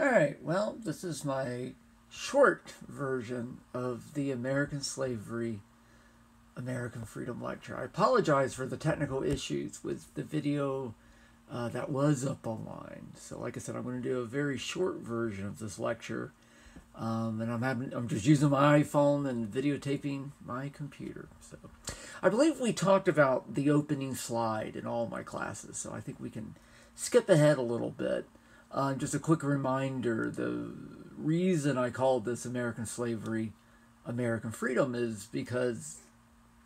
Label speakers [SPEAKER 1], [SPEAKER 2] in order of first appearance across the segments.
[SPEAKER 1] Alright, well, this is my short version of the American Slavery, American Freedom Lecture. I apologize for the technical issues with the video that was up online. So like I said, I'm going to do a very short version of this lecture. And I'm just using my iPhone and videotaping my computer. So I believe we talked about the opening slide in all my classes, so I think we can skip ahead a little bit. Just a quick reminder, the reason I called this American Slavery, American Freedom is because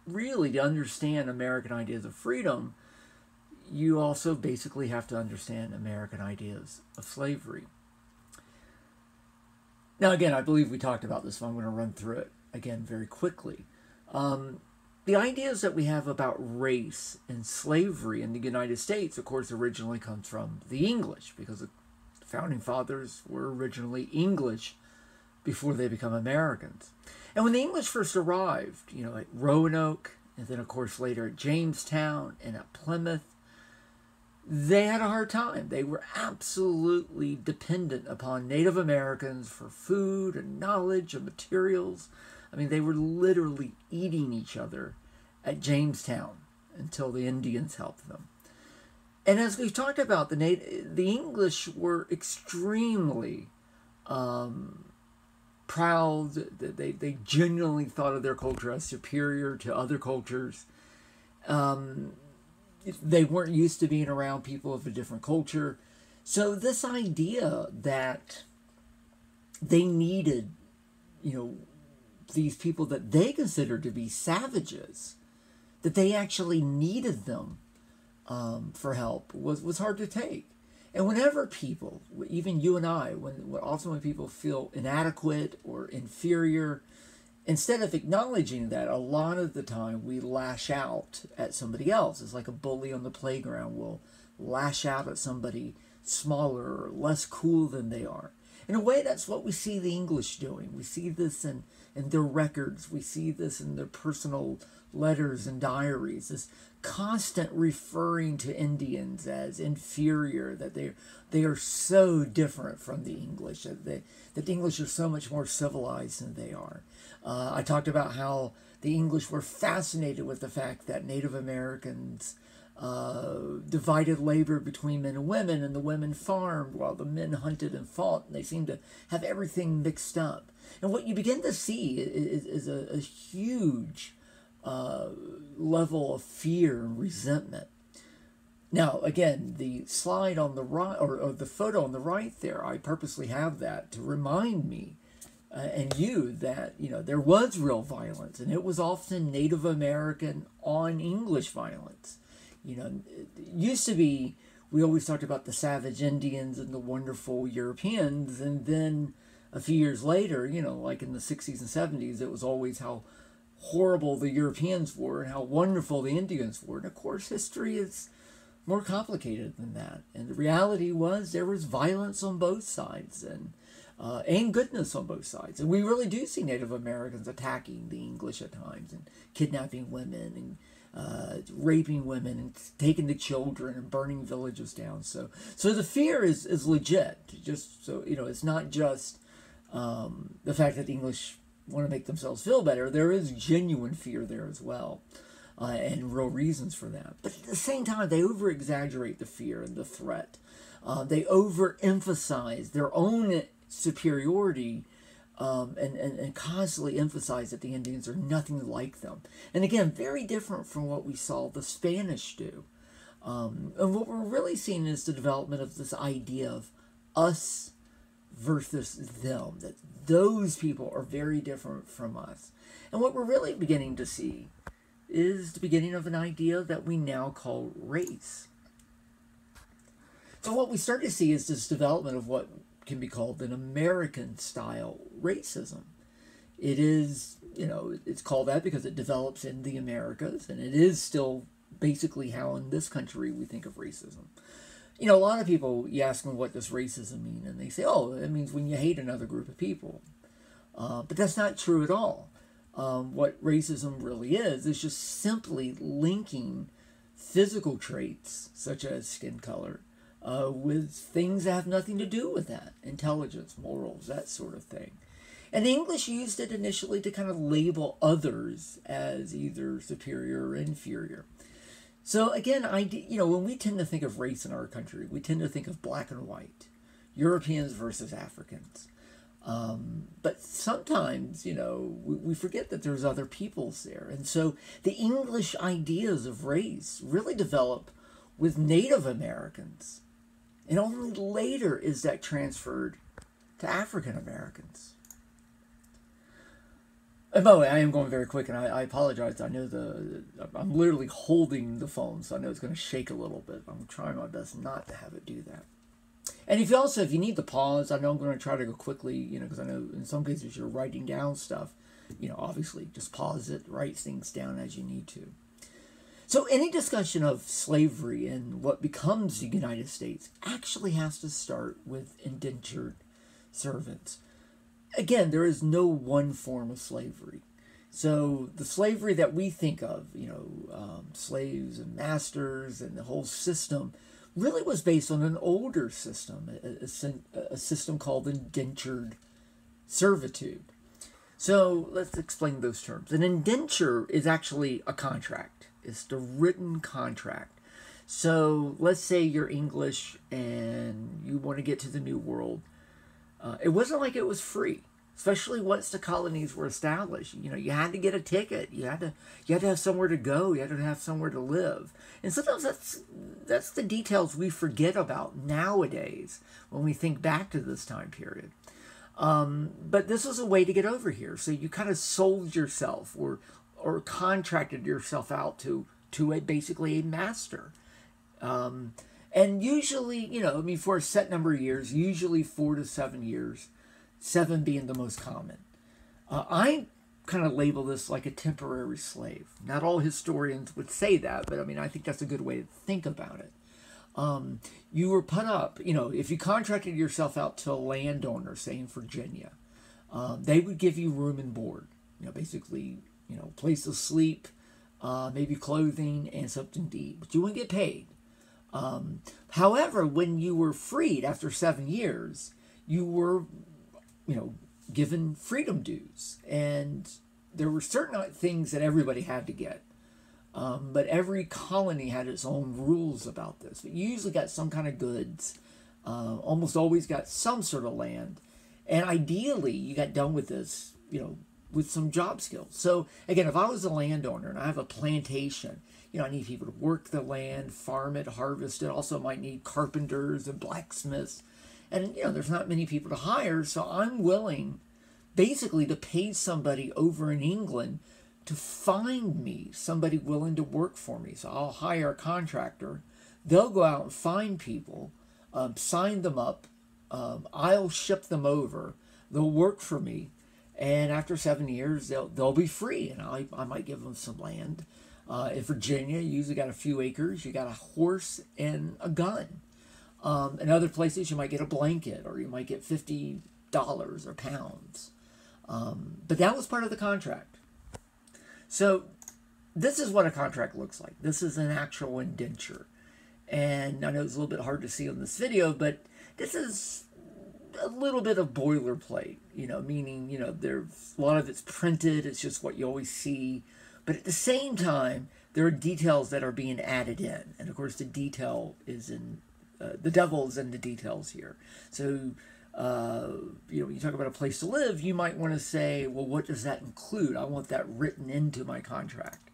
[SPEAKER 1] really to understand American ideas of freedom, you also basically have to understand American ideas of slavery. Now again, I believe we talked about this, so I'm going to run through it again very quickly. The ideas that we have about race and slavery in the United States, of course, originally comes from the English, because the Founding Fathers were originally English before they become Americans. And when the English first arrived, at Roanoke, and then of course later at Jamestown and at Plymouth, they had a hard time. They were absolutely dependent upon Native Americans for food and knowledge and materials. I mean, they were literally eating each other at Jamestown until the Indians helped them. And as we've talked about, the English were extremely proud. They genuinely thought of their culture as superior to other cultures. They weren't used to being around people of a different culture. So this idea that they needed, these people that they considered to be savages, that they actually needed them for help was hard to take. And whenever people, even you and I, when people feel inadequate or inferior, instead of acknowledging that, a lot of the time we lash out at somebody else. It's like a bully on the playground will lash out at somebody smaller or less cool than they are. In a way, that's what we see the English doing. We see this in their records. We see this in their personal letters and diaries. This constant referring to Indians as inferior, that they are so different from the English, that the English are so much more civilized than they are. I talked about how the English were fascinated with the fact that Native Americans divided labor between men and women, and the women farmed while the men hunted and fought, and they seemed to have everything mixed up. And what you begin to see is a huge level of fear and resentment. Now, again, the slide on the right, or the photo on the right there, I purposely have that to remind me and you that, there was real violence, and it was often Native American on English violence. It used to be, we always talked about the savage Indians and the wonderful Europeans, and then a few years later, like in the 60s and 70s, it was always how horrible the Europeans were and how wonderful the Indians were. And of course, history is more complicated than that. And the reality was there was violence on both sides and goodness on both sides. And we really do see Native Americans attacking the English at times and kidnapping women and raping women and taking the children and burning villages down. So the fear is legit. Just so it's not just the fact that the English want to make themselves feel better. There is genuine fear there as well, and real reasons for that. But at the same time, they over-exaggerate the fear and the threat. They overemphasize their own superiority and constantly emphasize that the Indians are nothing like them. And again, very different from what we saw the Spanish do. And what we're really seeing is the development of this idea of us versus them, that those people are very different from us. And what we're really beginning to see is the beginning of an idea that we now call race. So what we start to see is this development of what can be called an American-style racism. It is, it's called that because it develops in the Americas, and it is still basically how in this country we think of racism. A lot of people, you ask them what does racism mean, and they say, oh, it means when you hate another group of people. But that's not true at all. What racism really is just simply linking physical traits, such as skin color, with things that have nothing to do with that. Intelligence, morals, that sort of thing. And the English used it initially to kind of label others as either superior or inferior. So again, when we tend to think of race in our country, we tend to think of black and white, Europeans versus Africans. But sometimes, we forget that there's other peoples there. And so the English ideas of race really develop with Native Americans. And only later is that transferred to African Americans. And by the way, I am going very quick, and I apologize. I know I'm literally holding the phone, so I know it's going to shake a little bit. I'm trying my best not to have it do that. And if you need to pause, I know I'm going to try to go quickly, because I know in some cases you're writing down stuff. Obviously, just pause it, write things down as you need to. So any discussion of slavery and what becomes the United States actually has to start with indentured servants. Again, there is no one form of slavery. So the slavery that we think of, slaves and masters and the whole system, really was based on an older system, a system called indentured servitude. So let's explain those terms. An indenture is actually a contract. It's the written contract. So let's say you're English and you want to get to the New World. It wasn't like it was free, especially once the colonies were established. You had to get a ticket. You had to have somewhere to go. You had to have somewhere to live. And sometimes that's the details we forget about nowadays when we think back to this time period. But this was a way to get over here. So you kind of sold yourself or contracted yourself out to basically a master. And usually, for a set number of years, usually 4 to 7 years, 7 being the most common. I kind of label this like a temporary slave. Not all historians would say that, but I think that's a good way to think about it. You were put up, if you contracted yourself out to a landowner, say in Virginia, they would give you room and board, basically, place to sleep, maybe clothing and something to eat, but you wouldn't get paid. However, when you were freed after 7 years, you were, given freedom dues. And there were certain things that everybody had to get. But every colony had its own rules about this. But you usually got some kind of goods, almost always got some sort of land. And ideally, you got done with this, with some job skills. So again, if I was a landowner and I have a plantation, I need people to work the land, farm it, harvest it. Also might need carpenters and blacksmiths. And, there's not many people to hire. So I'm willing basically to pay somebody over in England to find me somebody willing to work for me. So I'll hire a contractor. They'll go out and find people, sign them up. I'll ship them over. They'll work for me. And after 7 years, they'll be free. And I might give them some land. In Virginia, you usually got a few acres. You got a horse and a gun. In other places, you might get a blanket, or you might get $50 or pounds. But that was part of the contract. So this is what a contract looks like. This is an actual indenture. And I know it's a little bit hard to see on this video, but this is a little bit of boilerplate, meaning, there's a lot of it's printed. It's just what you always see. But at the same time, there are details that are being added in. And of course, the detail is the devil is in the details here. So, when you talk about a place to live, you might want to say, well, what does that include? I want that written into my contract.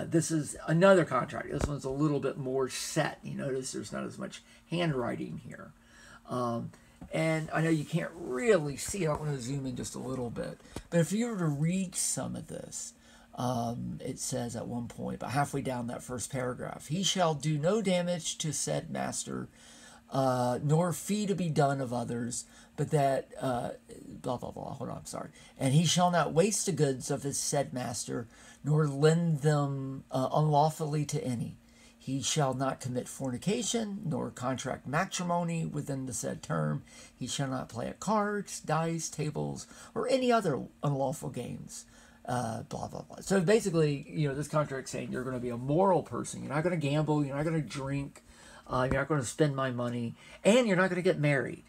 [SPEAKER 1] This is another contract. This one's a little bit more set. You notice there's not as much handwriting here. And I know you can't really see it. I want to zoom in just a little bit. But if you were to read some of this, it says at one point, about halfway down that first paragraph, he shall do no damage to said master, nor fee to be done of others, but that, blah, blah, blah, hold on, I'm sorry. And he shall not waste the goods of his said master, nor lend them unlawfully to any. He shall not commit fornication, nor contract matrimony within the said term. He shall not play at cards, dice, tables, or any other unlawful games. Blah, blah, blah. So basically, this contract's saying you're going to be a moral person. You're not going to gamble. You're not going to drink. You're not going to spend my money, and you're not going to get married.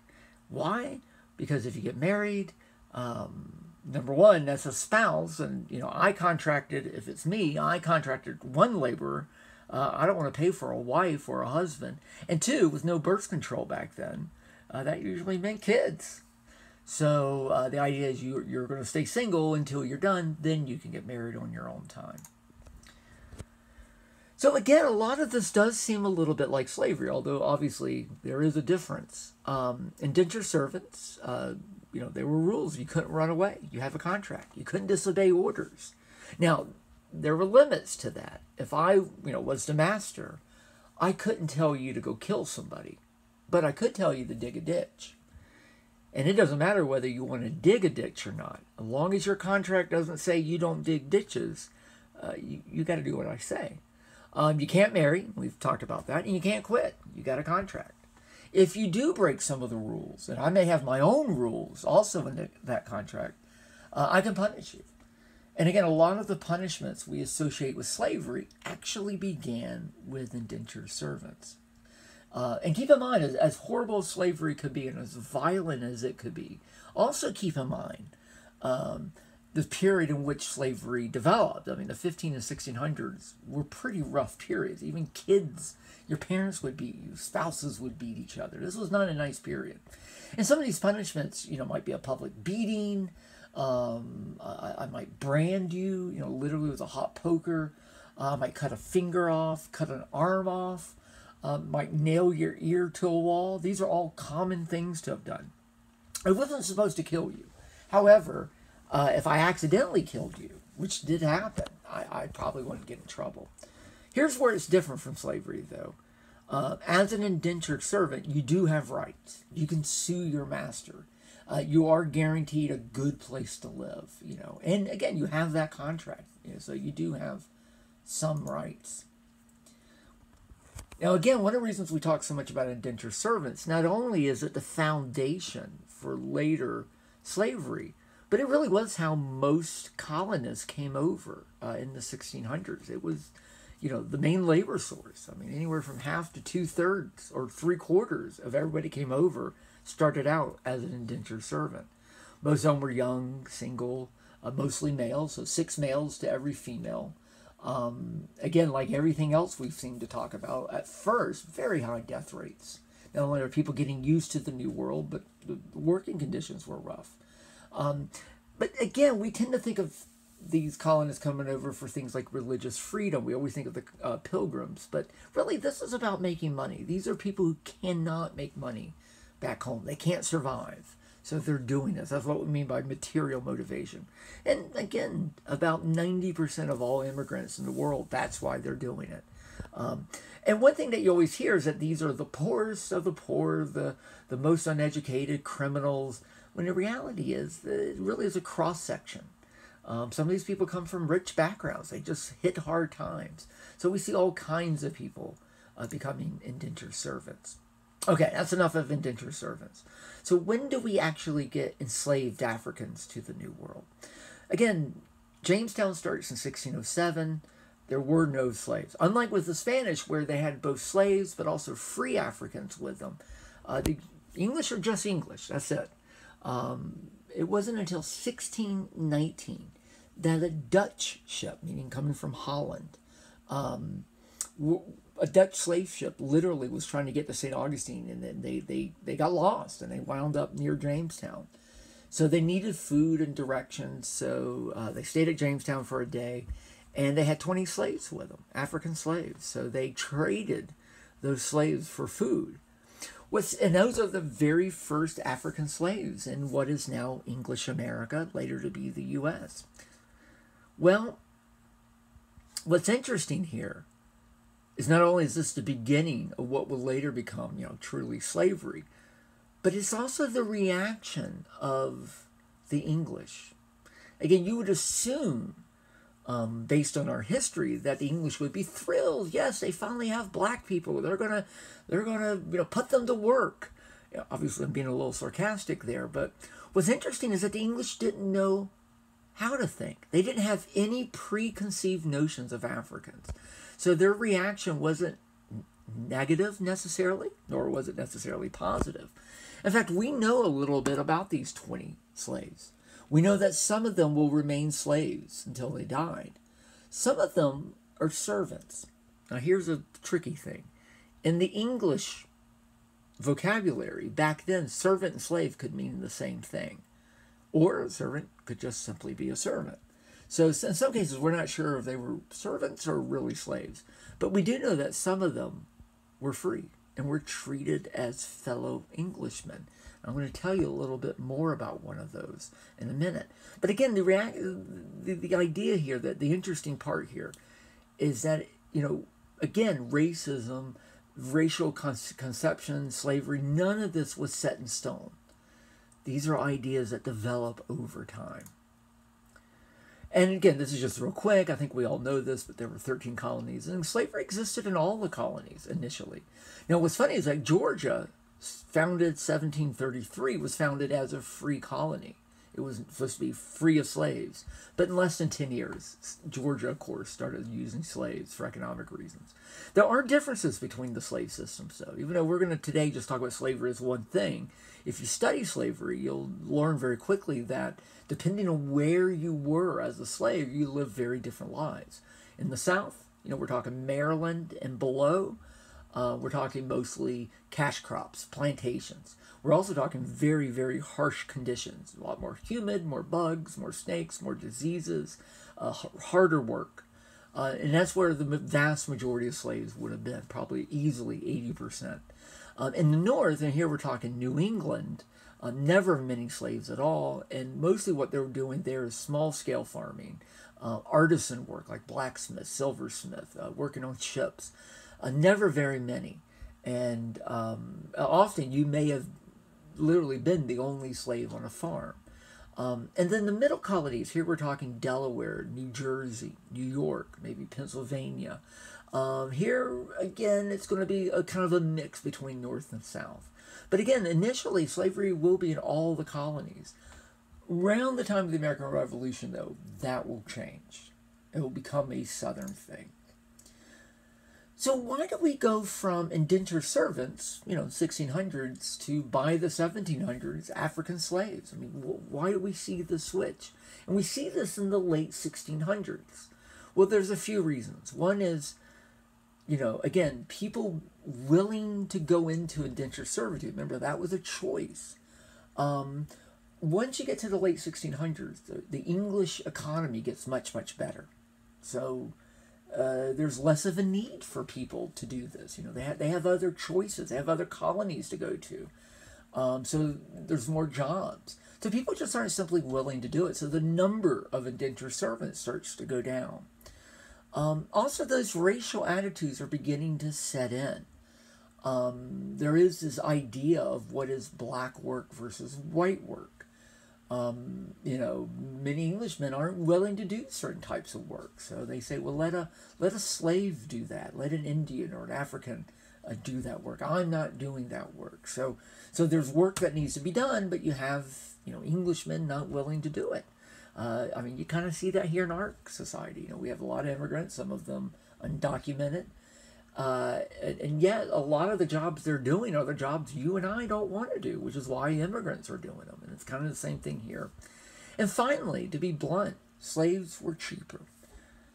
[SPEAKER 1] Why? Because if you get married, number one, that's a spouse, and I contracted. If it's me, I contracted one laborer. I don't want to pay for a wife or a husband. And two, with no birth control back then, that usually meant kids. So the idea is you're going to stay single until you're done. Then you can get married on your own time. So again, a lot of this does seem a little bit like slavery, although obviously there is a difference. Indentured servants, there were rules. You couldn't run away. You have a contract. You couldn't disobey orders. Now, there were limits to that. If I, was the master, I couldn't tell you to go kill somebody, but I could tell you to dig a ditch. And it doesn't matter whether you want to dig a ditch or not. As long as your contract doesn't say you don't dig ditches, you got to do what I say. You can't marry. We've talked about that. And you can't quit. You got a contract. If you do break some of the rules, and I may have my own rules also in that contract, I can punish you. And again, a lot of the punishments we associate with slavery actually began with indentured servants. And keep in mind, as horrible as slavery could be and as violent as it could be, also keep in mind the period in which slavery developed. I mean, the 15 and 1600s were pretty rough periods. Even kids, your parents would beat you, spouses would beat each other. This was not a nice period. And some of these punishments, might be a public beating. I might brand you, literally with a hot poker. I might cut a finger off, cut an arm off. Might nail your ear to a wall. These are all common things to have done. It wasn't supposed to kill you. However, if I accidentally killed you, which did happen, I probably wouldn't get in trouble. Here's where it's different from slavery, though. As an indentured servant, you do have rights. You can sue your master. You are guaranteed a good place to live, And again, you have that contract, so you do have some rights. Now, again, one of the reasons we talk so much about indentured servants, not only is it the foundation for later slavery, but it really was how most colonists came over in the 1600s. It was, the main labor source. I mean, anywhere from half to 2/3 or 3/4 of everybody came over started out as an indentured servant. Most of them were young, single, mostly males, so 6 males to every female. Again, like everything else we've seemed to talk about, at first, very high death rates. Not only are people getting used to the new world, but the working conditions were rough. But again, we tend to think of these colonists coming over for things like religious freedom. We always think of the pilgrims, but really this is about making money. These are people who cannot make money back home. They can't survive. So they're doing this. That's what we mean by material motivation. And again, about 90% of all immigrants in the world, that's why they're doing it. And one thing that you always hear is that these are the poorest of the poor, the most uneducated criminals, when the reality is that it really is a cross-section. Some of these people come from rich backgrounds. They just hit hard times. So we see all kinds of people becoming indentured servants. Okay, that's enough of indentured servants. So when do we actually get enslaved Africans to the New World? Again, Jamestown starts in 1607. There were no slaves. Unlike with the Spanish, where they had both slaves but also free Africans with them. The English are just English. That's it. It wasn't until 1619 that a Dutch ship, meaning coming from Holland, a Dutch slave ship literally was trying to get to St. Augustine, and then they got lost, and they wound up near Jamestown. So they needed food and directions, so they stayed at Jamestown for a day, and they had 20 slaves with them, African slaves. So they traded those slaves for food. And those are the very first African slaves in what is now English America, later to be the U.S. Well, what's interesting here is not only is this the beginning of what will later become, truly slavery, but it's also the reaction of the English. Again, you would assume, based on our history, that the English would be thrilled. Yes, they finally have black people. They're gonna put them to work. Obviously, I'm being a little sarcastic there, but what's interesting is that the English didn't know how to think. They didn't have any preconceived notions of Africans. So their reaction wasn't negative necessarily, nor was it necessarily positive. In fact, we know a little bit about these 20 slaves. We know that some of them will remain slaves until they died. Some of them are servants. Now here's a tricky thing. In the English vocabulary, back then, servant and slave could mean the same thing. Or a servant could just simply be a servant. So in some cases, we're not sure if they were servants or really slaves. But we do know that some of them were free and were treated as fellow Englishmen. I'm going to tell you a little bit more about one of those in a minute. But again, the idea here, that the interesting part here is that, again, racism, racial conception, slavery, none of this was set in stone. These are ideas that develop over time. And again, this is just real quick. I think we all know this, but there were 13 colonies, and slavery existed in all the colonies initially. Now, what's funny is that Georgia, founded 1733, was founded as a free colony. It was supposed to be free of slaves. But in less than 10 years, Georgia, of course, started using slaves for economic reasons. There are differences between the slave systems, though. Even though we're going to today just talk about slavery as one thing, if you study slavery, you'll learn very quickly that depending on where you were as a slave, you lived very different lives. In the South, we're talking Maryland and below. We're talking mostly cash crops, plantations. We're also talking very, very harsh conditions. A lot more humid, more bugs, more snakes, more diseases, harder work. And that's where the vast majority of slaves would have been, probably easily 80%. In the North, and here we're talking New England, never many slaves at all. And mostly what they were doing there is small-scale farming, artisan work like blacksmith, silversmith, working on ships. Never very many. And often you may have literally been the only slave on a farm. And then the middle colonies, here we're talking Delaware, New Jersey, New York, maybe Pennsylvania. Here, again, it's going to be a kind of a mix between North and South. But again, initially, slavery will be in all the colonies. Around the time of the American Revolution, though, that will change. It will become a Southern thing. So why do we go from indentured servants, 1600s, to by the 1700s, African slaves? I mean, why do we see the switch? And we see this in the late 1600s. Well, there's a few reasons. One is, again, people willing to go into indentured servitude. Remember, that was a choice. Once you get to the late 1600s, the English economy gets much, much better. So there's less of a need for people to do this. They have other choices. They have other colonies to go to. So there's more jobs. So people just aren't simply willing to do it. So the number of indentured servants starts to go down. Also, those racial attitudes are beginning to set in. There is this idea of what is black work versus white work. Many Englishmen aren't willing to do certain types of work. So they say, well, let a slave do that. Let an Indian or an African do that work. I'm not doing that work. So there's work that needs to be done, but you have, Englishmen not willing to do it. You kind of see that here in our society. We have a lot of immigrants, some of them undocumented. And yet a lot of the jobs they're doing are the jobs you and I don't want to do, which is why immigrants are doing them. And it's kind of the same thing here. And finally, to be blunt, slaves were cheaper.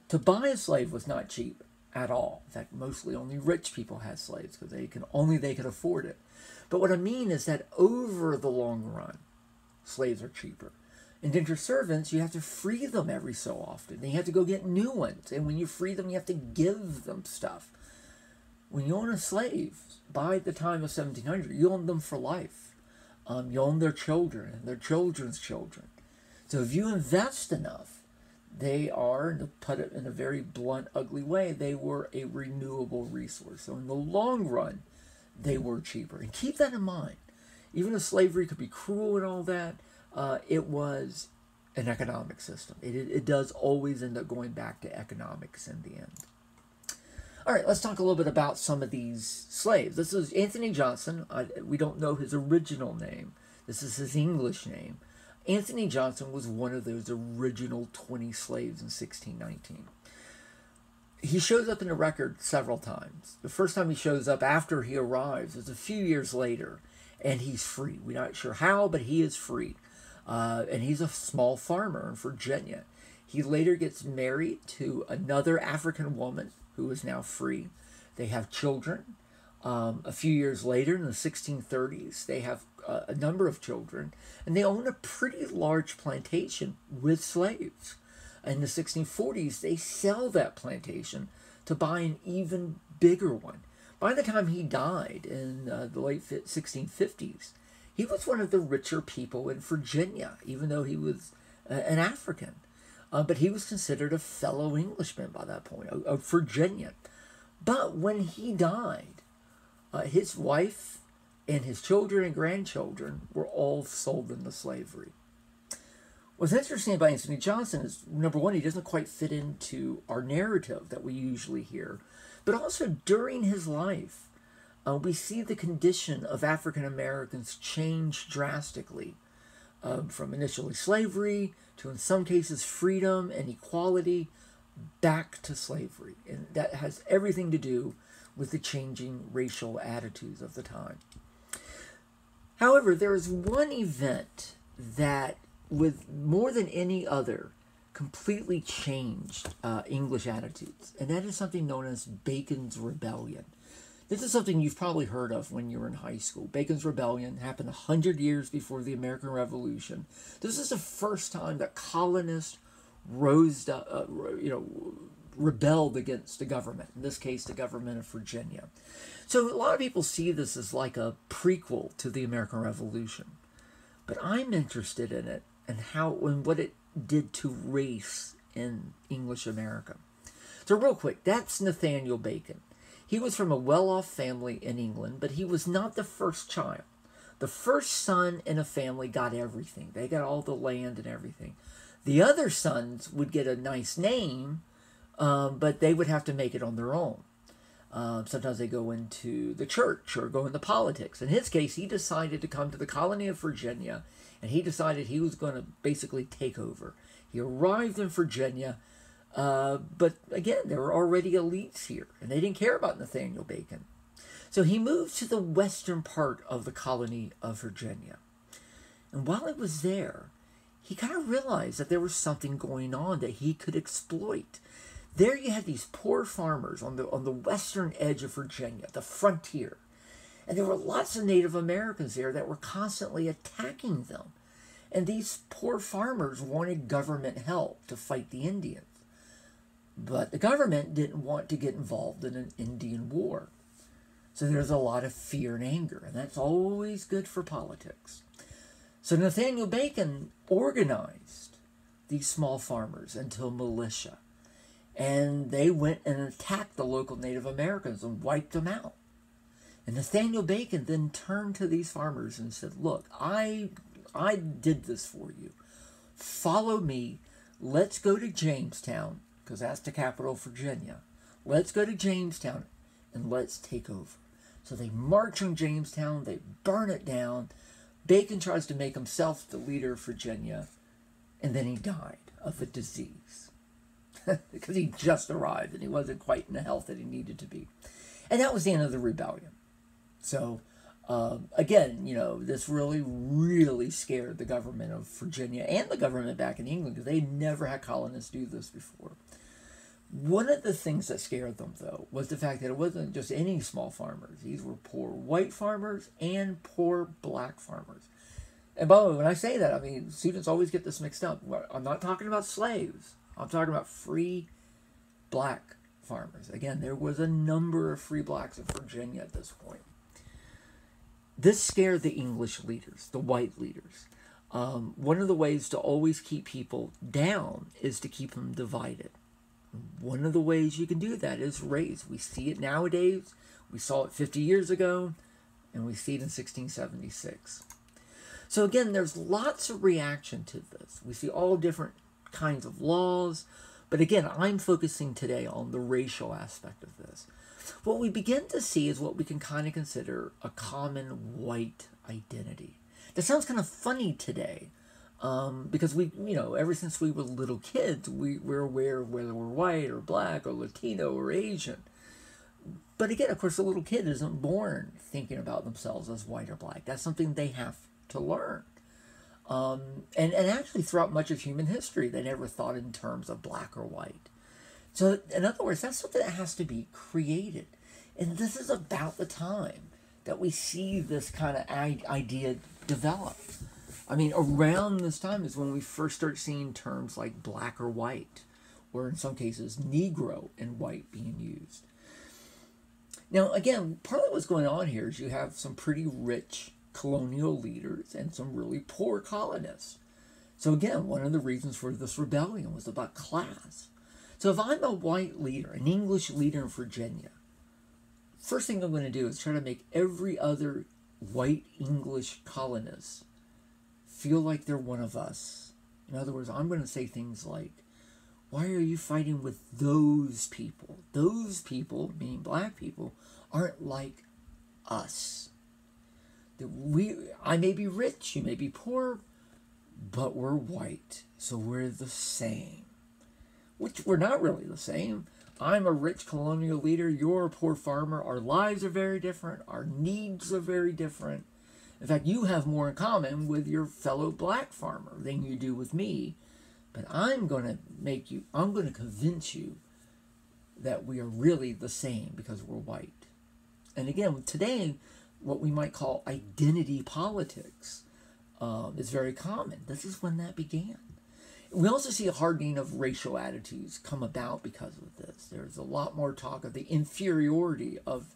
[SPEAKER 1] To buy a slave was not cheap at all. In fact, mostly only rich people had slaves because they could afford it. But what I mean is that over the long run, slaves are cheaper. Indentured servants, you have to free them every so often. Then you have to go get new ones. And when you free them, you have to give them stuff. When you own a slave, by the time of 1700, you own them for life. You own their children and their children's children. So if you invest enough, they are, to put it in a very blunt, ugly way, they were a renewable resource. So in the long run, they were cheaper. And keep that in mind. Even though slavery could be cruel and all that, it was an economic system. It does always end up going back to economics in the end. All right, let's talk a little bit about some of these slaves. This is Anthony Johnson. We don't know his original name. This is his English name. Anthony Johnson was one of those original 20 slaves in 1619. He shows up in the record several times. The first time he shows up after he arrives is a few years later, and he's free. We're not sure how, but he is free. And he's a small farmer in Virginia. He later gets married to another African woman who is now free. They have children. A few years later, in the 1630s, they have a number of children, and they own a pretty large plantation with slaves. In the 1640s, they sell that plantation to buy an even bigger one. By the time he died in the late 1650s, he was one of the richer people in Virginia, even though he was an African. But he was considered a fellow Englishman by that point, a Virginian. But when he died, his wife and his children and grandchildren were all sold into slavery. What's interesting about Anthony Johnson is, number one, he doesn't quite fit into our narrative that we usually hear. But also during his life, we see the condition of African Americans change drastically. From initially slavery to, in some cases, freedom and equality, back to slavery. And that has everything to do with the changing racial attitudes of the time. However, there is one event that, with more than any other, completely changed English attitudes. And that is something known as Bacon's Rebellion. This is something you've probably heard of when you were in high school. Bacon's Rebellion happened 100 years before the American Revolution. This is the first time that colonists rose up, rebelled against the government, in this case, the government of Virginia. So a lot of people see this as like a prequel to the American Revolution. But I'm interested in it and what it did to race in English America. So real quick, that's Nathaniel Bacon. He was from a well-off family in England, but he was not the first child. The first son in a family got everything. They got all the land and everything. The other sons would get a nice name, but they would have to make it on their own. Sometimes they go into the church or go into politics. In his case, he decided to come to the colony of Virginia, and he decided he was going to basically take over. He arrived in Virginia, but again, there were already elites here, and they didn't care about Nathaniel Bacon. So he moved to the western part of the colony of Virginia. And while he was there, he kind of realized that there was something going on that he could exploit. There you had these poor farmers on the western edge of Virginia, the frontier. And there were lots of Native Americans there that were constantly attacking them. And these poor farmers wanted government help to fight the Indians. But the government didn't want to get involved in an Indian war. So there's a lot of fear and anger, and that's always good for politics. So Nathaniel Bacon organized these small farmers into a militia. And they went and attacked the local Native Americans and wiped them out. And Nathaniel Bacon then turned to these farmers and said, look, I did this for you. Follow me. Let's go to Jamestown, because that's the capital of Virginia. Let's go to Jamestown and let's take over. So they march on Jamestown. They burn it down. Bacon tries to make himself the leader of Virginia. And then he died of a disease. Because he just arrived and he wasn't quite in the health that he needed to be. And that was the end of the rebellion. So, again, this really, really scared the government of Virginia and the government back in England, because they never had colonists do this before. One of the things that scared them, though, was the fact that it wasn't just any small farmers. These were poor white farmers and poor black farmers. And by the way, when I say that, I mean, students always get this mixed up. I'm not talking about slaves. I'm talking about free black farmers. Again, there was a number of free blacks in Virginia at this point. This scared the English leaders, the white leaders. One of the ways to always keep people down is to keep them divided. One of the ways you can do that is race. We see it nowadays. We saw it 50 years ago, and we see it in 1676. So again, there's lots of reaction to this. We see all different kinds of laws, but again, I'm focusing today on the racial aspect of this. What we begin to see is what we can kind of consider a common white identity. That sounds kind of funny today, Because ever since we were little kids, we're aware of whether we're white or black or Latino or Asian. But again, of course, the little kid isn't born thinking about themselves as white or black. That's something they have to learn. And actually, throughout much of human history, they never thought in terms of black or white. So, in other words, that's something that has to be created. And this is about the time that we see this kind of idea develop. I mean, around this time is when we first start seeing terms like black or white, or in some cases, Negro and white being used. Now, again, partly what's going on here is you have some pretty rich colonial leaders and some really poor colonists. So again, one of the reasons for this rebellion was about class. So if I'm a white leader, an English leader in Virginia, first thing I'm going to do is try to make every other white English colonist feel like they're one of us. In other words, I'm going to say things like, why are you fighting with those people? Those people, meaning black people, aren't like us. I may be rich, you may be poor, but we're white, so we're the same. Which we're not really the same. I'm a rich colonial leader, you're a poor farmer. Our lives are very different, our needs are very different. In fact, you have more in common with your fellow black farmer than you do with me. But I'm going to convince you that we are really the same because we're white. And again, today, what we might call identity politics is very common. This is when that began. We also see a hardening of racial attitudes come about because of this. There's a lot more talk of the inferiority of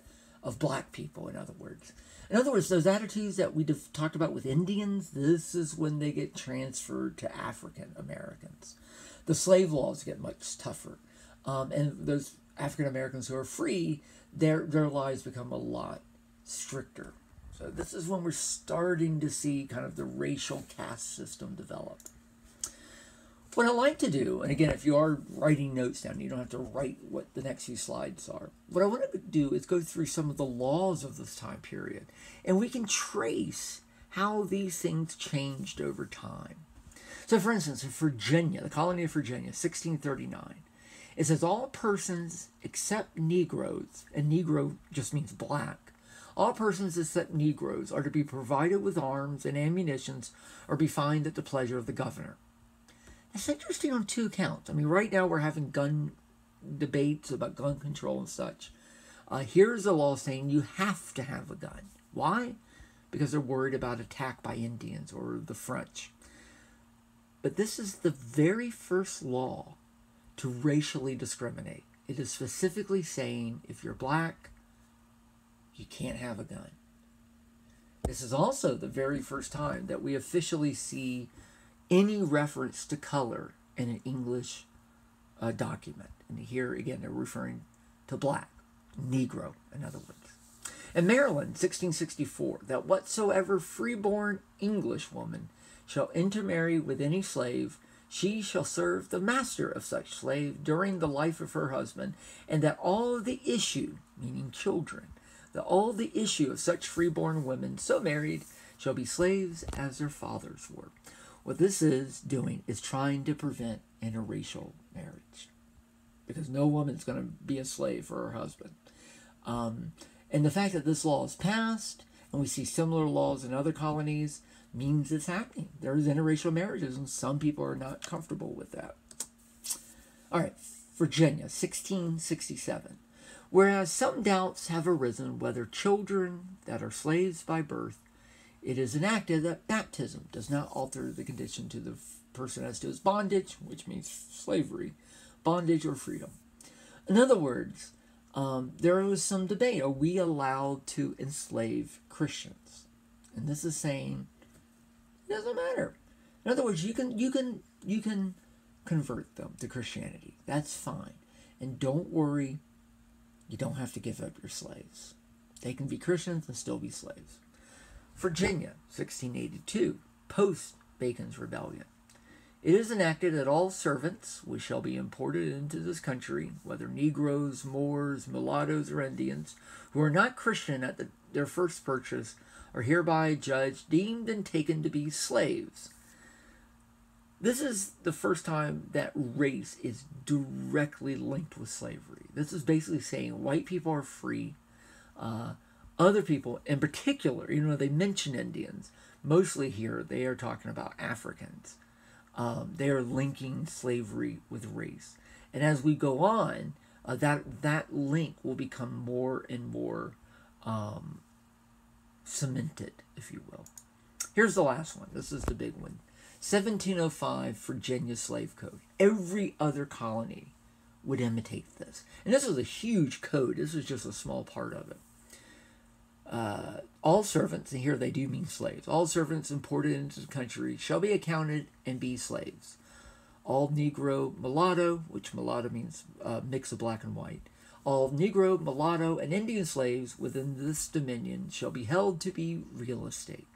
[SPEAKER 1] black people, in other words. In other words, those attitudes that we talked about with Indians, this is when they get transferred to African Americans. The slave laws get much tougher. And those African Americans who are free, their lives become a lot stricter. So this is when we're starting to see kind of the racial caste system develop. What I like to do, and again, if you are writing notes down, you don't have to write what the next few slides are. What I want to do is go through some of the laws of this time period, and we can trace how these things changed over time. So, for instance, in Virginia, the colony of Virginia, 1639, it says all persons except Negroes, and Negro just means black, all persons except Negroes are to be provided with arms and ammunitions or be fined at the pleasure of the governor. It's interesting on two counts. I mean, right now we're having gun debates about gun control and such. Here's a law saying you have to have a gun. Why? Because they're worried about attack by Indians or the French. But this is the very first law to racially discriminate. It is specifically saying if you're black, you can't have a gun. This is also the very first time that we officially see any reference to color in an English document. And here, again, they're referring to black, Negro, in other words. In Maryland, 1664, that whatsoever freeborn English woman shall intermarry with any slave, she shall serve the master of such slave during the life of her husband, and that all the issue, meaning children, that all the issue of such freeborn women so married shall be slaves as their fathers were. What this is doing is trying to prevent interracial marriage, because no woman's going to be a slave for her husband. And the fact that this law is passed, and we see similar laws in other colonies, means it's happening. There's interracial marriages, and some people are not comfortable with that. All right, Virginia, 1667. Whereas some doubts have arisen whether children that are slaves by birth, it is enacted that baptism does not alter the condition to the person as to his bondage, which means slavery, bondage, or freedom. In other words, there was some debate. Are we allowed to enslave Christians? And this is saying it doesn't matter. In other words, you can convert them to Christianity. That's fine. And don't worry, you don't have to give up your slaves. They can be Christians and still be slaves. Virginia, 1682, post Bacon's Rebellion. It is enacted that all servants which shall be imported into this country, whether Negroes, Moors, mulattoes, or Indians, who are not Christian at their first purchase, are hereby judged, deemed, and taken to be slaves. This is the first time that race is directly linked with slavery. This is basically saying white people are free. Other people, in particular, they mention Indians. Mostly here, they are talking about Africans. They are linking slavery with race. And as we go on, that link will become more and more cemented, if you will. Here's the last one. This is the big one. 1705 Virginia Slave Code. Every other colony would imitate this. And this was a huge code. This was just a small part of it. All servants, and here they do mean slaves, all servants imported into the country shall be accounted and be slaves. All Negro, mulatto, which mulatto means mix of black and white, all Negro, mulatto, and Indian slaves within this dominion shall be held to be real estate.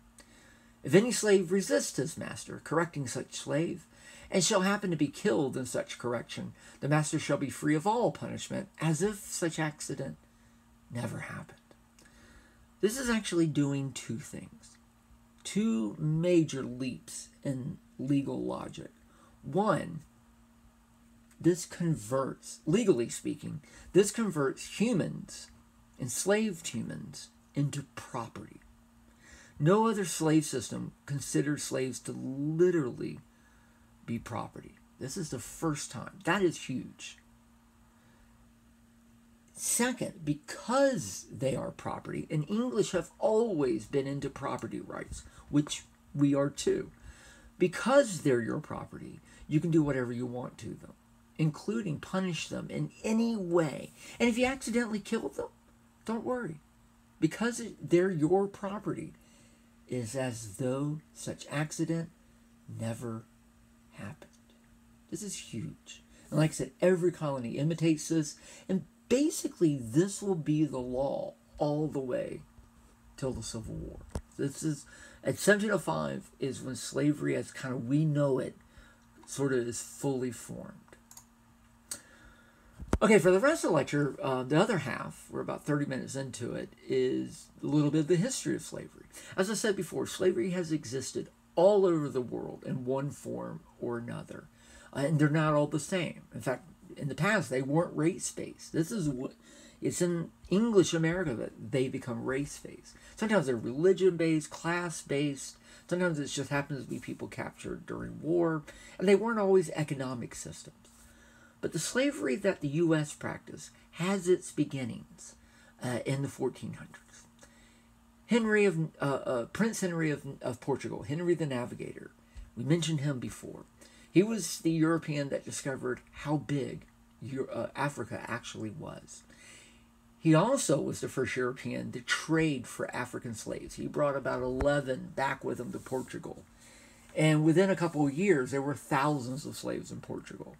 [SPEAKER 1] If any slave resist his master, correcting such slave, and shall happen to be killed in such correction, the master shall be free of all punishment, as if such accident never happened. This is actually doing two things, two major leaps in legal logic. One, this converts, legally speaking, this converts humans, enslaved humans, into property. No other slave system considers slaves to literally be property. This is the first time. That is huge. Second, because they are property, and English have always been into property rights, which we are too. Because they're your property, you can do whatever you want to them, including punish them in any way. And if you accidentally kill them, don't worry. Because they're your property, it is as though such accident never happened. This is huge. And like I said, every colony imitates this, and basically this will be the law all the way till the Civil War. This is, at 1705 is when slavery as kind of we know it sort of is fully formed. Okay, for the rest of the lecture, the other half, we're about 30 minutes into it, is a little bit of the history of slavery. As I said before, slavery has existed all over the world in one form or another. And they're not all the same. In fact, in the past, they weren't race-based. This is what, it's in English America that they become race-based. Sometimes they're religion-based, class-based. Sometimes it just happens to be people captured during war. And they weren't always economic systems. But the slavery that the U.S. practiced has its beginnings in the 1400s. Prince Henry of Portugal, Henry the Navigator, we mentioned him before. He was the European that discovered how big Africa actually was. He also was the first European to trade for African slaves. He brought about 11 back with him to Portugal. And within a couple of years, there were thousands of slaves in Portugal.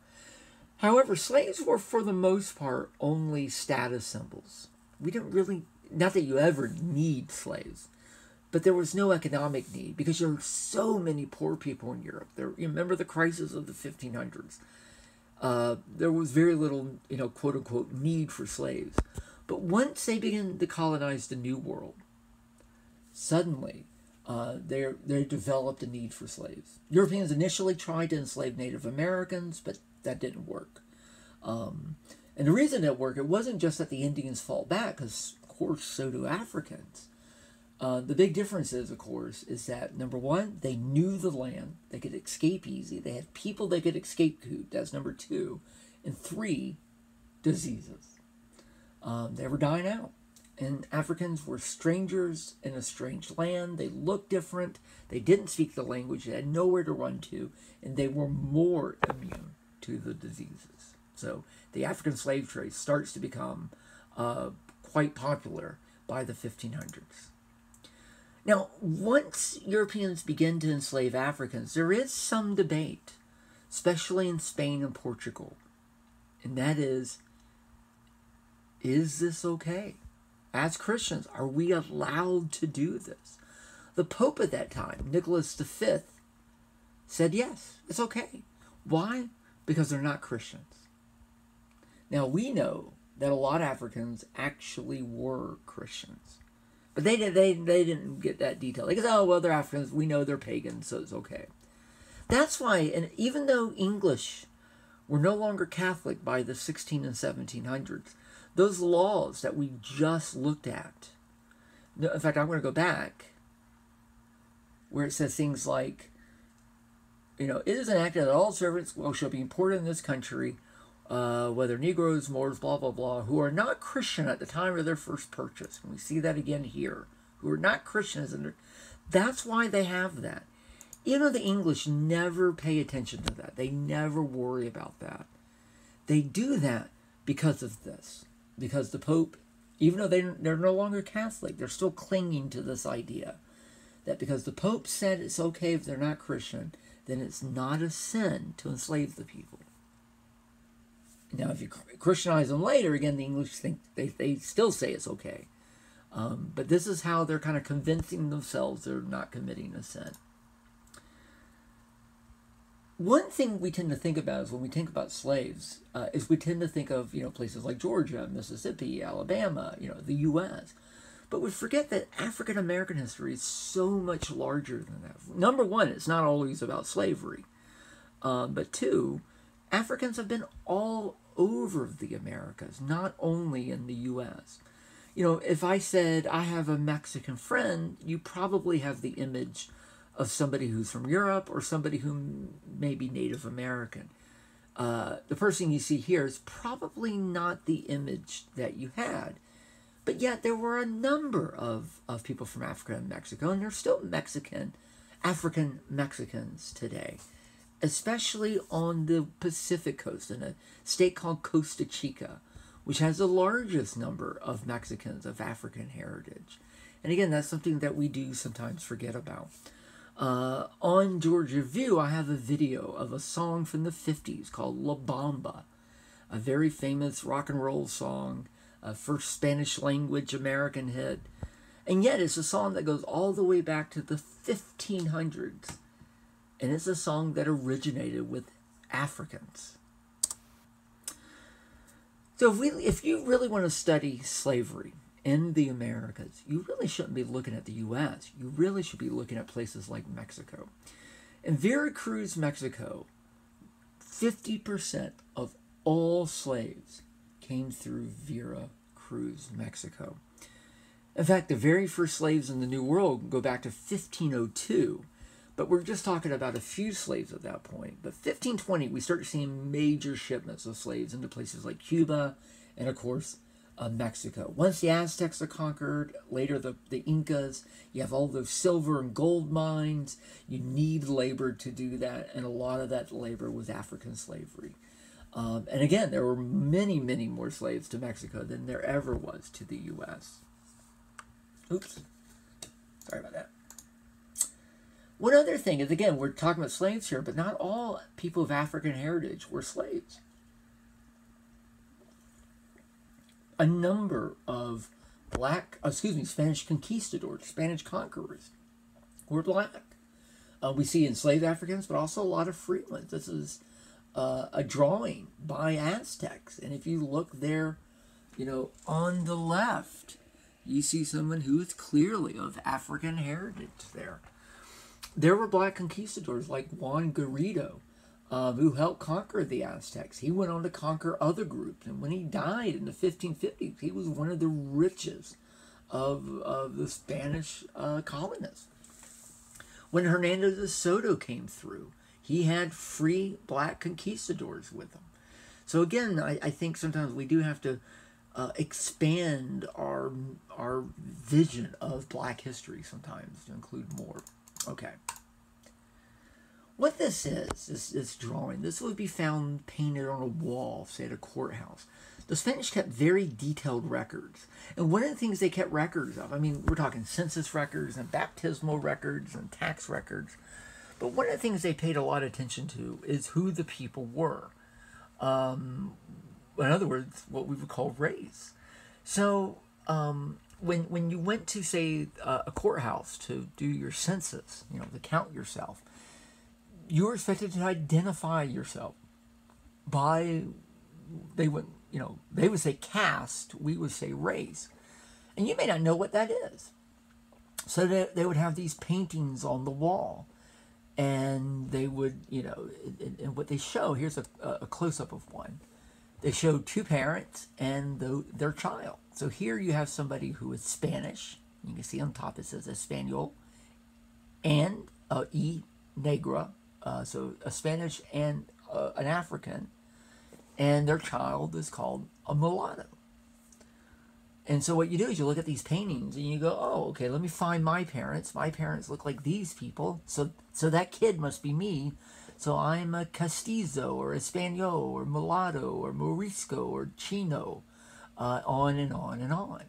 [SPEAKER 1] However, slaves were, for the most part, only status symbols. We didn't really, not that you ever need slaves, but there was no economic need because there were so many poor people in Europe. You remember the crisis of the 1500s. There was very little, quote-unquote, need for slaves. But once they began to colonize the New World, suddenly they developed a need for slaves. Europeans initially tried to enslave Native Americans, but that didn't work. And the reason it worked, it wasn't just that the Indians fought back, because, of course, so do Africans. The big difference is, of course, is that, number one, they knew the land. They could escape easy. They had people they could escape to. That's number two. And three, diseases. They were dying out. And Africans were strangers in a strange land. They looked different. They didn't speak the language. They had nowhere to run to. And they were more immune to the diseases. So the African slave trade starts to become quite popular by the 1500s. Now, once Europeans begin to enslave Africans, there is some debate, especially in Spain and Portugal. And that is this okay? As Christians, are we allowed to do this? The Pope at that time, Nicholas V, said yes, it's okay. Why? Because they're not Christians. Now, we know that a lot of Africans actually were Christians. But they didn't get that detail. They go, oh, well, they're Africans. We know they're pagans, so it's okay. That's why, and even though English were no longer Catholic by the 16 and 1700s, those laws that we just looked at, in fact, I'm going to go back, where it says things like, it is enacted that all servants shall be imported in this country, whether Negroes, Moors, blah, blah, blah, who are not Christian at the time of their first purchase. And we see that again here. Who are not Christians. That's why they have that. You know, the English never pay attention to that. They never worry about that. They do that because of this. Because the Pope, even though they're no longer Catholic, they're still clinging to this idea that because the Pope said it's okay if they're not Christian, then it's not a sin to enslave the people. Now, if you Christianize them later, again, the English think they still say it's okay. But this is how they're kind of convincing themselves they're not committing a sin. One thing we tend to think about is when we think about slaves, is we tend to think of, places like Georgia, Mississippi, Alabama, the U.S. But we forget that African American history is so much larger than that. Number one, it's not always about slavery. But two, Africans have been all over the Americas, not only in the U.S. If I said I have a Mexican friend, you probably have the image of somebody who's from Europe or somebody who may be Native American. The person you see here is probably not the image that you had. But yet there were a number of people from Africa and Mexico, and there's still African Mexicans today, especially on the Pacific coast in a state called Costa Chica, which has the largest number of Mexicans of African heritage. And again, that's something that we do sometimes forget about. On Georgia View, I have a video of a song from the 50s called La Bamba, a very famous rock and roll song, first Spanish language American hit. And yet it's a song that goes all the way back to the 1500s. And it's a song that originated with Africans. So if you really want to study slavery in the Americas, you really shouldn't be looking at the U.S. You really should be looking at places like Mexico. In Veracruz, Mexico, 50% of all slaves came through Veracruz, Mexico. In fact, the very first slaves in the New World go back to 1502. But we're just talking about a few slaves at that point. But 1520, we start seeing major shipments of slaves into places like Cuba and, of course, Mexico. Once the Aztecs are conquered, later the Incas, you have all those silver and gold mines. You need labor to do that, and a lot of that labor was African slavery. And again, there were many, many more slaves to Mexico than there ever was to the U.S. Oops. Sorry about that. One other thing is, again, we're talking about slaves here, but not all people of African heritage were slaves. A number of Spanish conquistadors, Spanish conquerors, were black. We see enslaved Africans, but also a lot of free ones. This is a drawing by Aztecs. And if you look there, on the left, you see someone who is clearly of African heritage there. There were black conquistadors like Juan Garrido, who helped conquer the Aztecs. He went on to conquer other groups. And when he died in the 1550s, he was one of the richest of the Spanish colonists. When Hernando de Soto came through, he had free black conquistadors with him. So again, I think sometimes we do have to expand our vision of black history sometimes to include more. Okay. What this is this drawing, this would be found painted on a wall, say at a courthouse. The Spanish kept very detailed records. And one of the things they kept records of, we're talking census records and baptismal records and tax records. But one of the things they paid a lot of attention to is who the people were. In other words, what we would call race. So, when you went to, say, a courthouse to do your census, to count yourself, you were expected to identify yourself by, they would say caste, we would say race. And you may not know what that is. So they would have these paintings on the wall. And they would, and what they show, here's a close-up of one. They show two parents and their child. So here you have somebody who is Spanish. You can see on top it says Espanol and E Negra. So a Spanish and an African. And their child is called a mulatto. And so what you do is you look at these paintings and you go, oh, okay, let me find my parents. My parents look like these people. So that kid must be me. So I'm a Castizo or Espanol or mulatto or Morisco or Chino, on and on and on.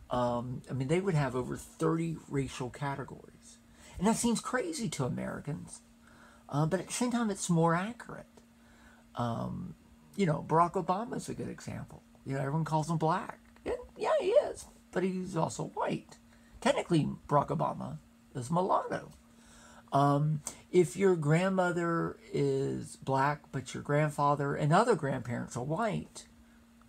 [SPEAKER 1] I mean, they would have over 30 racial categories. And that seems crazy to Americans. But at the same time, it's more accurate. Barack Obama is a good example. Everyone calls him black. And yeah, he is. But he's also white. Technically, Barack Obama is mulatto. If your grandmother is black, but your grandfather and other grandparents are white,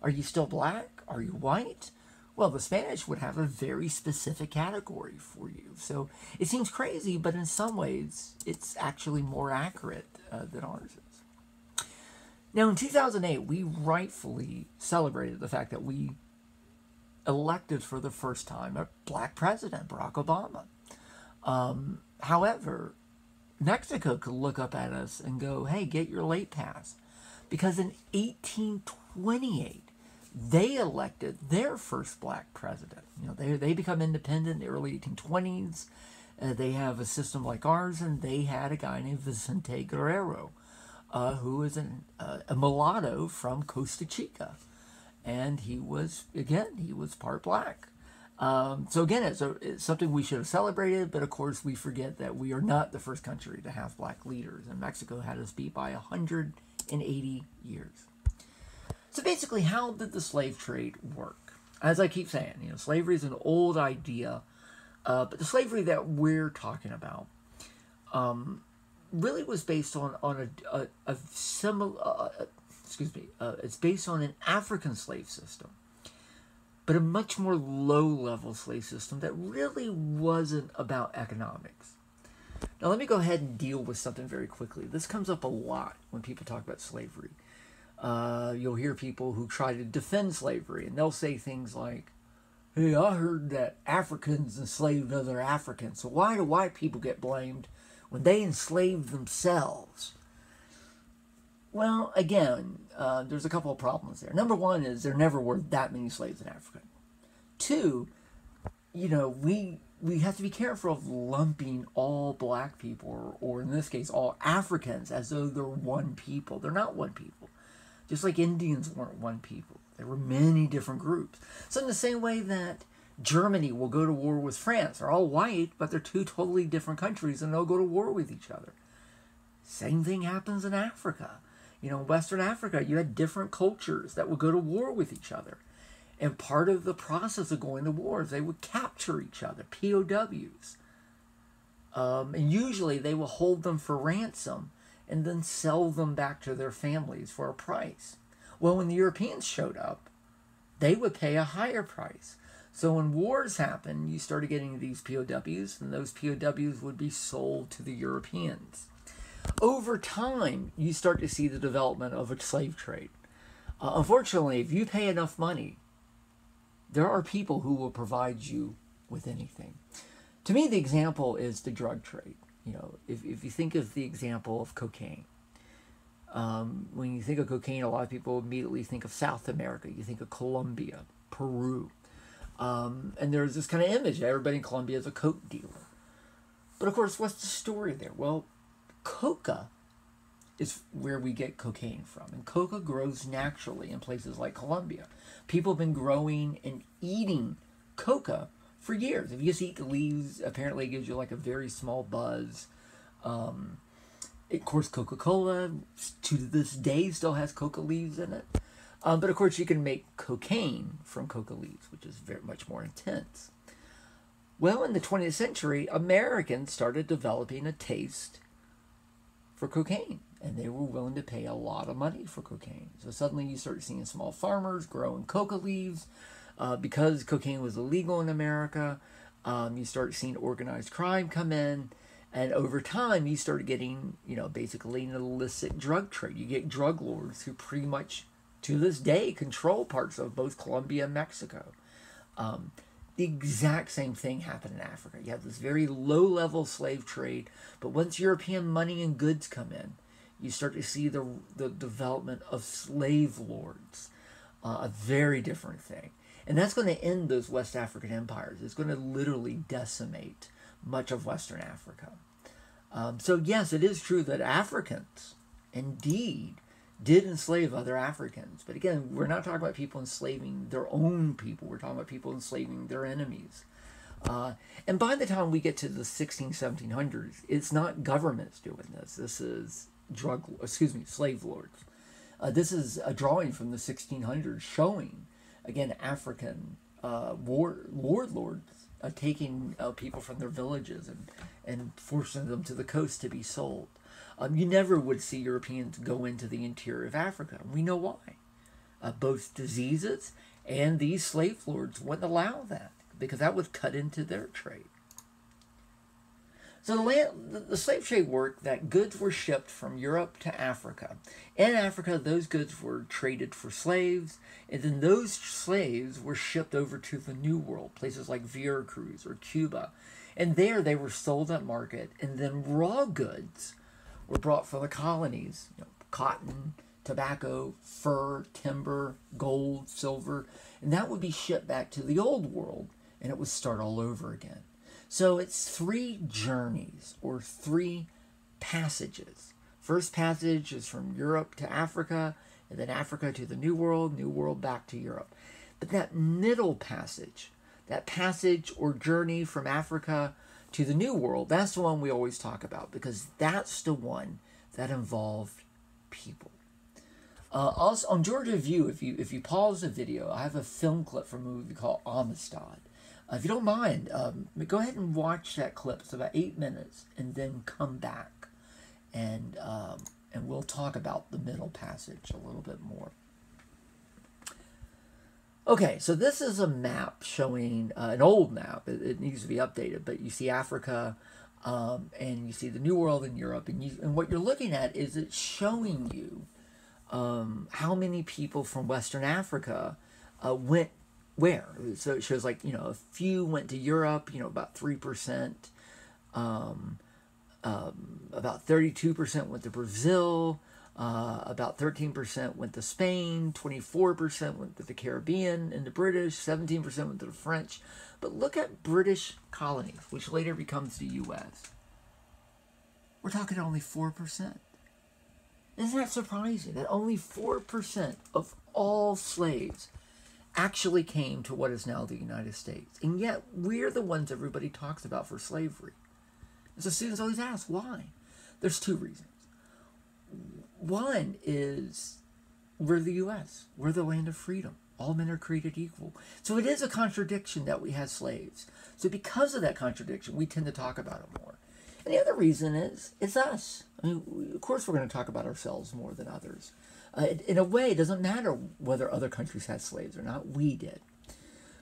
[SPEAKER 1] are you still black? Are you white? Well, the Spanish would have a very specific category for you. So it seems crazy, but in some ways, it's actually more accurate than ours is. Now, in 2008, we rightfully celebrated the fact that we elected for the first time a black president, Barack Obama. However, Mexico could look up at us and go, hey, get your late pass. Because in 1828, they elected their first black president. They become independent in the early 1820s. They have a system like ours, and they had a guy named Vicente Guerrero, who is a mulatto from Costa Chica. And he was part black. So again, it's something we should have celebrated, but of course we forget that we are not the first country to have black leaders, and Mexico had us beat by 180 years. So basically, how did the slave trade work? As I keep saying, slavery is an old idea, but the slavery that we're talking about really was based on a similar, it's based on an African slave system, but a much more low-level slave system that really wasn't about economics. Now, let me go ahead and deal with something very quickly. This comes up a lot when people talk about slavery. You'll hear people who try to defend slavery, and they'll say things like, hey, I heard that Africans enslaved other Africans, so why do white people get blamed when they enslaved themselves? Well, again, there's a couple of problems there. Number one is there never were that many slaves in Africa. Two, we have to be careful of lumping all black people, or in this case, all Africans, as though they're one people. They're not one people. Just like Indians weren't one people. There were many different groups. So in the same way that Germany will go to war with France. They're all white, but they're two totally different countries, and they'll go to war with each other. Same thing happens in Africa. In Western Africa, you had different cultures that would go to war with each other. And part of the process of going to war is they would capture each other, POWs. And usually they will hold them for ransom and then sell them back to their families for a price. Well, when the Europeans showed up, they would pay a higher price. So when wars happened, you started getting these POWs, and those POWs would be sold to the Europeans. Over time, you start to see the development of a slave trade. Unfortunately, if you pay enough money, there are people who will provide you with anything. To me, the example is the drug trade. If you think of the example of cocaine, when you think of cocaine, a lot of people immediately think of South America. You think of Colombia, Peru. And there's this kind of image that everybody in Colombia is a coke dealer. But of course, what's the story there? Well, coca is where we get cocaine from. And coca grows naturally in places like Colombia. People have been growing and eating coca for years. If you just eat the leaves, apparently it gives you like a very small buzz. Of course, Coca-Cola, to this day, still has coca leaves in it. But of course, you can make cocaine from coca leaves, which is very much more intense. Well, in the 20th century, Americans started developing a taste for cocaine, and they were willing to pay a lot of money for cocaine. So suddenly you start seeing small farmers growing coca leaves. Because cocaine was illegal in America, you start seeing organized crime come in, And over time, you started getting, basically an illicit drug trade. You get drug lords who pretty much, to this day, control parts of both Colombia and Mexico. The exact same thing happened in Africa. You have this very low-level slave trade, but once European money and goods come in, you start to see the development of slave lords, a very different thing. And that's going to end those West African empires. It's going to literally decimate much of Western Africa. So yes, it is true that Africans, indeed, did enslave other Africans. But again, we're not talking about people enslaving their own people. We're talking about people enslaving their enemies. And by the time we get to the 1700s, it's not governments doing this. This is slave lords. This is a drawing from the 1600s showing, again, African warlords taking people from their villages and forcing them to the coast to be sold. You never would see Europeans go into the interior of Africa. We know why. Both diseases and these slave lords wouldn't allow that, because that would cut into their trade. So the slave trade worked that goods were shipped from Europe to Africa. In Africa, those goods were traded for slaves, and then those slaves were shipped over to the New World, places like Veracruz or Cuba. And there they were sold at market, and then raw goods were brought from the colonies, cotton, tobacco, fur, timber, gold, silver, and that would be shipped back to the old world, and it would start all over again. So it's 3 journeys, or 3 passages. First passage is from Europe to Africa, and then Africa to the New World back to Europe. But that middle passage, that passage or journey from Africa to the New World, that's the one we always talk about, because that's the one that involved people. Also, on Georgia View, if you pause the video, I have a film clip from a movie called Amistad. If you don't mind, go ahead and watch that clip. It's about 8 minutes, and then come back, and we'll talk about the middle passage a little bit more. Okay, so this is a map showing an old map. It needs to be updated, but you see Africa, and you see the New World in Europe, and what you're looking at is it's showing you how many people from Western Africa went where. So it shows like, a few went to Europe, about 3%, about 32% went to Brazil, about 13% went to Spain, 24% went to the Caribbean and the British, 17% went to the French. But look at British colonies, which later becomes the U.S. We're talking only 4%. Isn't that surprising that only 4% of all slaves actually came to what is now the United States? And yet, we're the ones everybody talks about for slavery. And so students always ask, why? There's 2 reasons. One is, we're the U.S. We're the land of freedom. All men are created equal. So it is a contradiction that we had slaves. So because of that contradiction, we tend to talk about it more. And the other reason is, it's us. I mean, of course we're going to talk about ourselves more than others. In a way, it doesn't matter whether other countries had slaves or not. We did.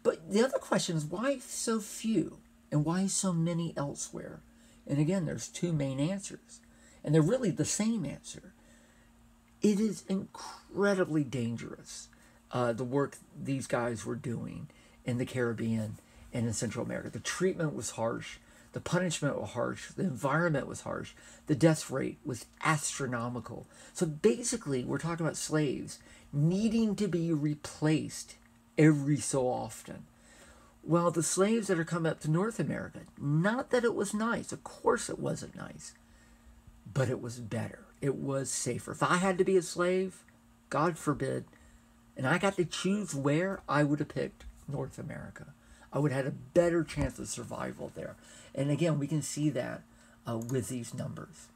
[SPEAKER 1] But the other question is, why so few? And why so many elsewhere? And again, there's 2 main answers. And they're really the same answer. It is incredibly dangerous, the work these guys were doing in the Caribbean and in Central America. The treatment was harsh. The punishment was harsh. The environment was harsh. The death rate was astronomical. So basically, we're talking about slaves needing to be replaced every so often. Well, the slaves that are coming up to North America, not that it was nice. Of course it wasn't nice. But it was better. It was safer. If I had to be a slave, God forbid, and I got to choose where, I would have picked North America. I would have had a better chance of survival there. And again, we can see that with these numbers.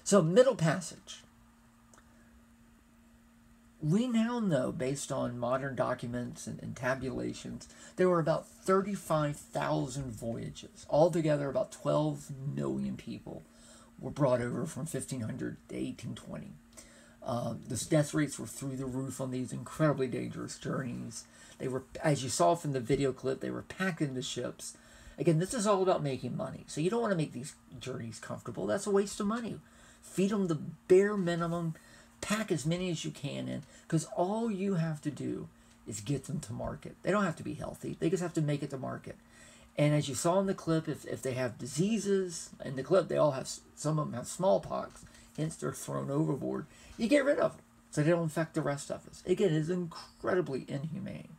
[SPEAKER 1] So, middle passage. We now know, based on modern documents and tabulations, there were about 35,000 voyages. Altogether, about 12 million people were brought over from 1500 to 1820. The death rates were through the roof on these incredibly dangerous journeys. They were, as you saw from the video clip, they were packed into ships. Again, this is all about making money. So you don't want to make these journeys comfortable. That's a waste of money. Feed them the bare minimum. Pack as many as you can in, because all you have to do is get them to market. They don't have to be healthy. They just have to make it to market. And as you saw in the clip, if they have diseases, in the clip they all have, some of them have smallpox, hence they're thrown overboard, you get rid of them so they don't infect the rest of us. Again, it is incredibly inhumane.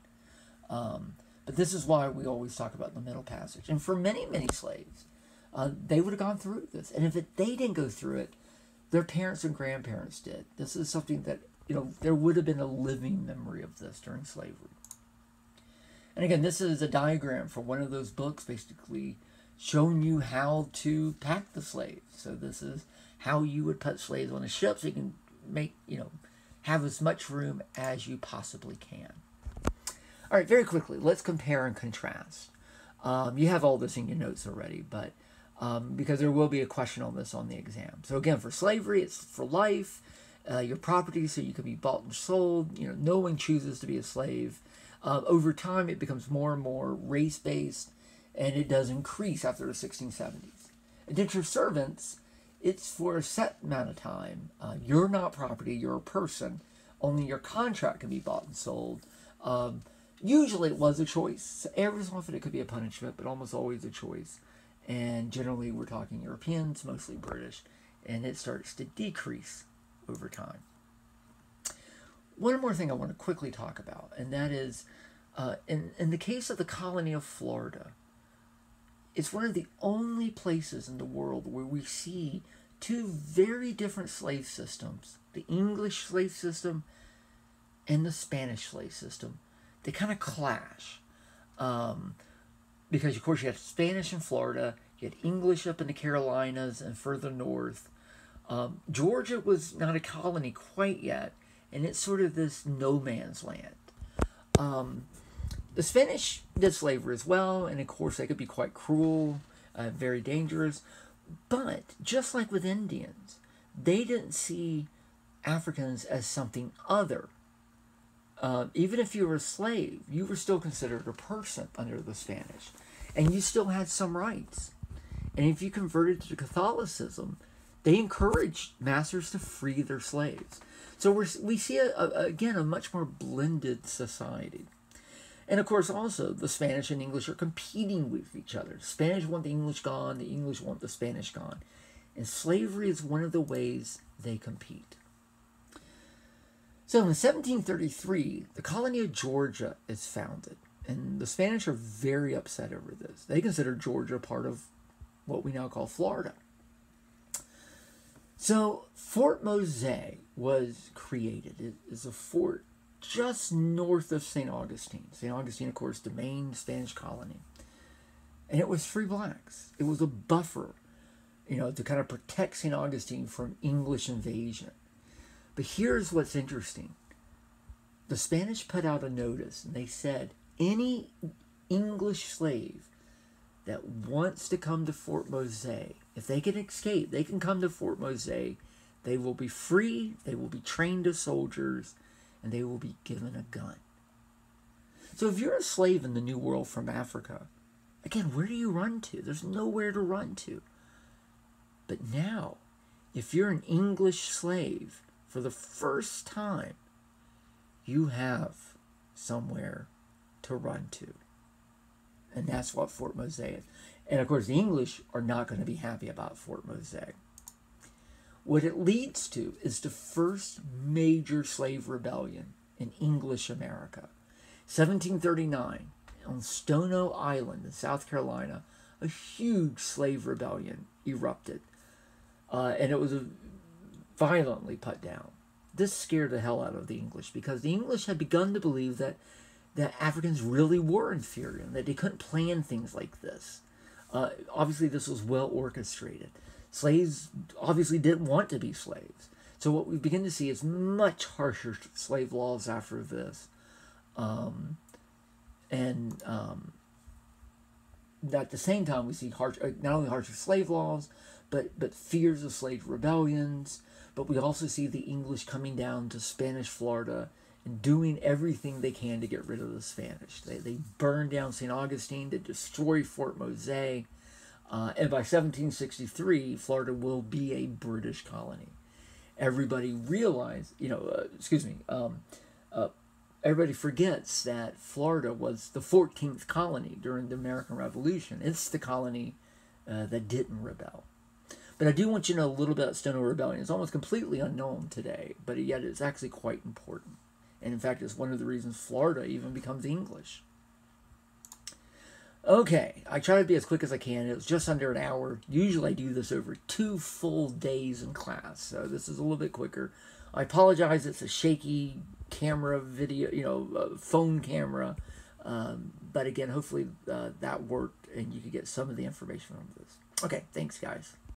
[SPEAKER 1] But this is why we always talk about the Middle Passage. And for many, many slaves, they would have gone through this. And if they didn't go through it, their parents and grandparents did. This is something that, there would have been a living memory of this during slavery. And again, this is a diagram from one of those books, basically showing you how to pack the slaves. So this is how you would put slaves on a ship so you can make, have as much room as you possibly can. All right, very quickly, let's compare and contrast. You have all this in your notes already, but because there will be a question on this on the exam. So again, for slavery, it's for life, your property, so you can be bought and sold. No one chooses to be a slave. Over time, it becomes more and more race-based, and it does increase after the 1670s. Indentured servants, it's for a set amount of time. You're not property, you're a person. Only your contract can be bought and sold. Usually it was a choice. Every so often it could be a punishment, but almost always a choice. And generally we're talking Europeans, mostly British, and it starts to decrease over time. One more thing I want to quickly talk about, and that is, in the case of the colony of Florida, it's one of the only places in the world where we see two very different slave systems, the English slave system and the Spanish slave system. They kind of clash. Because, of course, you have Spanish in Florida, you had English up in the Carolinas and further north. Georgia was not a colony quite yet, and it's sort of this no man's land. The Spanish did slavery as well, and of course they could be quite cruel, very dangerous. But just like with Indians, they didn't see Africans as something other. Even if you were a slave, you were still considered a person under the Spanish, and you still had some rights. And if you converted to Catholicism, they encouraged masters to free their slaves. So we see, again, a much more blended society. And of course, also, the Spanish and English are competing with each other. The Spanish want the English gone, the English want the Spanish gone. And slavery is one of the ways they compete. So in 1733, the colony of Georgia is founded. And the Spanish are very upset over this. They consider Georgia part of what we now call Florida. So Fort Mose was created. It is a fort just north of St. Augustine. St. Augustine, of course, the main Spanish colony. And it was free blacks. It was a buffer, to kind of protect St. Augustine from English invasion. But here's what's interesting. The Spanish put out a notice, and they said, any English slave that wants to come to Fort Mose, if they can escape, they can come to Fort Mose. They will be free, they will be trained as soldiers, and they will be given a gun. So if you're a slave in the New World from Africa, again, where do you run to? There's nowhere to run to. But now, if you're an English slave, for the first time, you have somewhere to run to. And that's what Fort Mose is. And of course, the English are not going to be happy about Fort Mose. What it leads to is the first major slave rebellion in English America. 1739, on Stono Island in South Carolina, a huge slave rebellion erupted. And it was violently put down. This scared the hell out of the English, because the English had begun to believe that Africans really were inferior, and that they couldn't plan things like this. Obviously, this was well orchestrated. Slaves obviously didn't want to be slaves. So what we begin to see is much harsher slave laws after this. At the same time, we see not only harsher slave laws, but fears of slave rebellions. But we also see the English coming down to Spanish Florida and doing everything they can to get rid of the Spanish. They burned down St. Augustine to destroy Fort Mose, and by 1763, Florida will be a British colony. Everybody realized, everybody forgets that Florida was the 14th colony during the American Revolution. It's the colony that didn't rebel. But I do want you to know a little bit about Stonewall Rebellion. It's almost completely unknown today, but yet it's actually quite important. And in fact, it's one of the reasons Florida even becomes English. Okay, I try to be as quick as I can. It was just under an hour. Usually I do this over 2 full days in class, so this is a little bit quicker. I apologize, it's a shaky camera video, phone camera. But again, hopefully that worked and you could get some of the information from this. Okay, thanks guys.